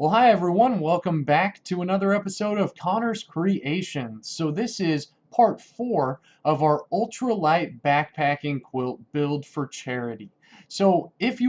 Well, hi everyone. Welcome back to another episode of Connor's Creations. So this is part 4 of our ultralight backpacking quilt build for charity. So if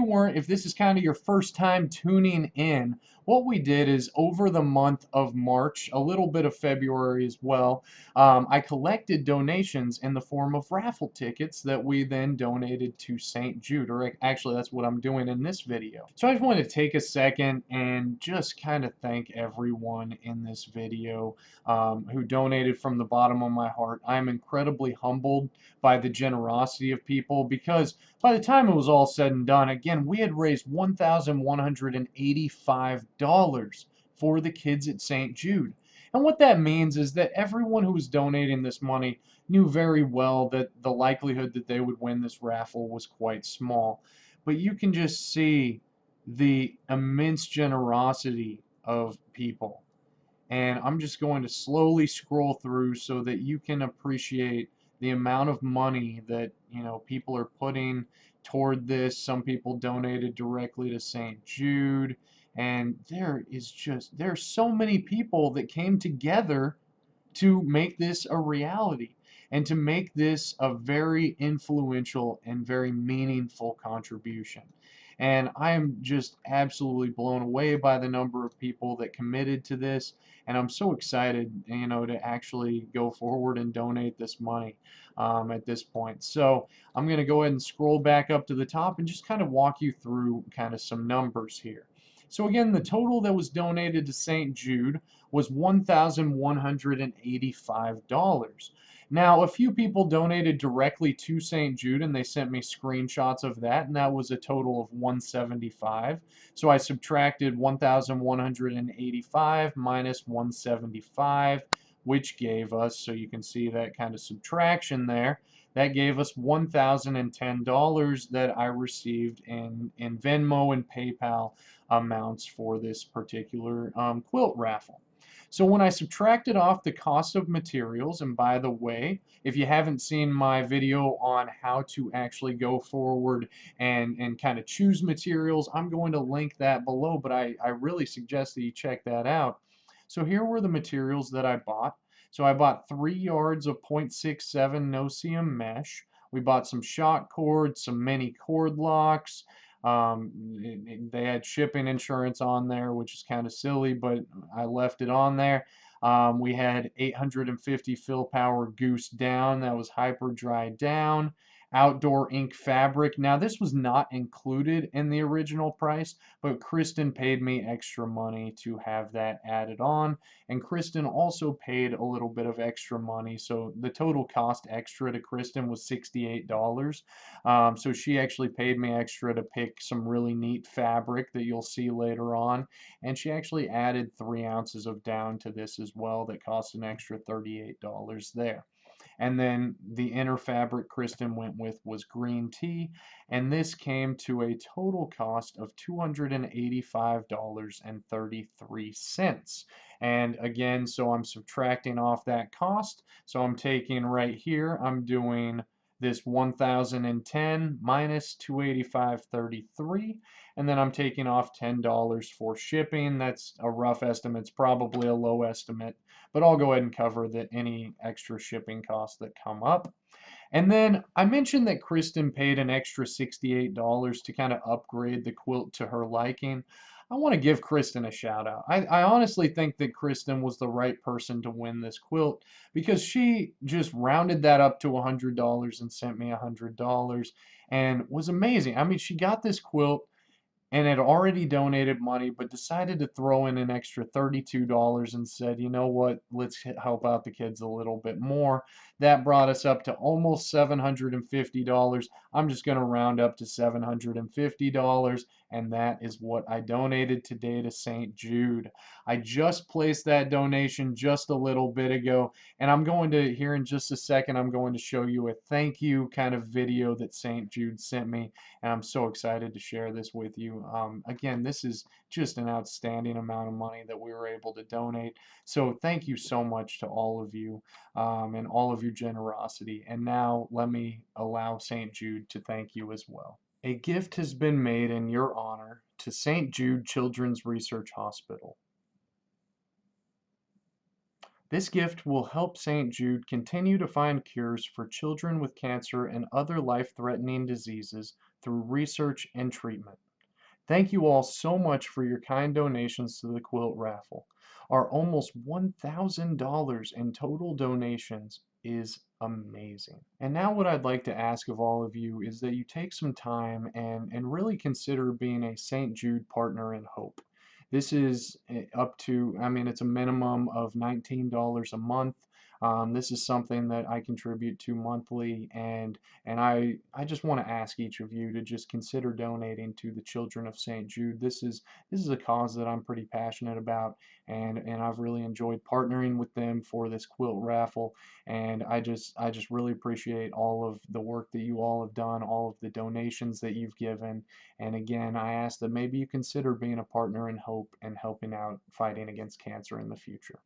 this is kind of your first time tuning in, what we did is over the month of March, a little bit of February as well, I collected donations in the form of raffle tickets that we then donated to St. Jude, or actually that's what I'm doing in this video. So I just wanted to take a second and just kind of thank everyone in this video who donated from the bottom of my heart. I'm incredibly humbled by the generosity of people because by the time it was all said and done, again, we had raised $1,185 for the kids at St. Jude. And what that means is that everyone who was donating this money knew very well that the likelihood that they would win this raffle was quite small. But you can just see the immense generosity of people. And I'm just going to slowly scroll through so that you can appreciate the amount of money that, people are putting toward this. Some people donated directly to St. Jude, and there's so many people that came together to make this a reality and to make this a very influential and very meaningful contribution. And I am just absolutely blown away by the number of people that committed to this, and I'm so excited, to actually go forward and donate this money at this point. So I'm going to go ahead and scroll back up to the top and just kind of walk you through kind of some numbers here. So again, the total that was donated to St. Jude was $1,185. Now, a few people donated directly to St. Jude, and they sent me screenshots of that, and that was a total of 175. So I subtracted 1,185 minus 175, which gave us, so you can see that kind of subtraction there, that gave us $1,010 that I received in Venmo and PayPal amounts for this particular quilt raffle. So when I subtracted off the cost of materials, and by the way, if you haven't seen my video on how to actually go forward and kind of choose materials, I'm going to link that below, but I really suggest that you check that out. So here were the materials that I bought. So I bought 3 yards of 0.67 no-seam mesh. We bought some shot cord, some mini cord locks, they had shipping insurance on there, which is kind of silly, but I left it on there. We had 850 fill power goose down that was hyper dry down. Outdoor ink fabric. Now this was not included in the original price, but Kristen paid me extra money to have that added on, and Kristen also paid a little bit of extra money, so the total cost extra to Kristen was $68. So she actually paid me extra to pick some really neat fabric that you'll see later on, and she actually added 3 ounces of down to this as well that cost an extra $38 there. And then the inner fabric Kristen went with was green tea, and this came to a total cost of $285.33. And again, so I'm subtracting off that cost. So I'm taking right here, I'm doing this 1010 minus 285.33, and then I'm taking off $10 for shipping. That's a rough estimate. It's probably a low estimate, but I'll go ahead and cover any extra shipping costs that come up. And then I mentioned that Kristen paid an extra $68 to kind of upgrade the quilt to her liking. I want to give Kristen a shout out. I honestly think that Kristen was the right person to win this quilt because she just rounded that up to $100 and sent me $100 and was amazing. I mean, she got this quilt and had already donated money, but decided to throw in an extra $32 and said, you know what, let's help out the kids a little bit more. That brought us up to almost $750. I'm just going to round up to $750, and that is what I donated today to St. Jude. I just placed that donation just a little bit ago, and I'm going to, here in just a second, I'm going to show you a thank you kind of video that St. Jude sent me, and I'm so excited to share this with you. Again, this is just an outstanding amount of money that we were able to donate. So thank you so much to all of you and all of your generosity. And now let me allow St. Jude to thank you as well. A gift has been made in your honor to St. Jude Children's Research Hospital. This gift will help St. Jude continue to find cures for children with cancer and other life-threatening diseases through research and treatment. Thank you all so much for your kind donations to the quilt raffle. Our almost $1,000 in total donations is amazing. And now what I'd like to ask of all of you is that you take some time and really consider being a St. Jude Partner in Hope. This is up to, I mean, it's a minimum of $19 a month. This is something that I contribute to monthly, and I just want to ask each of you to just consider donating to the Children of St. Jude. This is a cause that I'm pretty passionate about, and I've really enjoyed partnering with them for this quilt raffle, and I just really appreciate all of the work that you all have done, all of the donations that you've given, and again, I ask that maybe you consider being a partner in hope and helping out fighting against cancer in the future.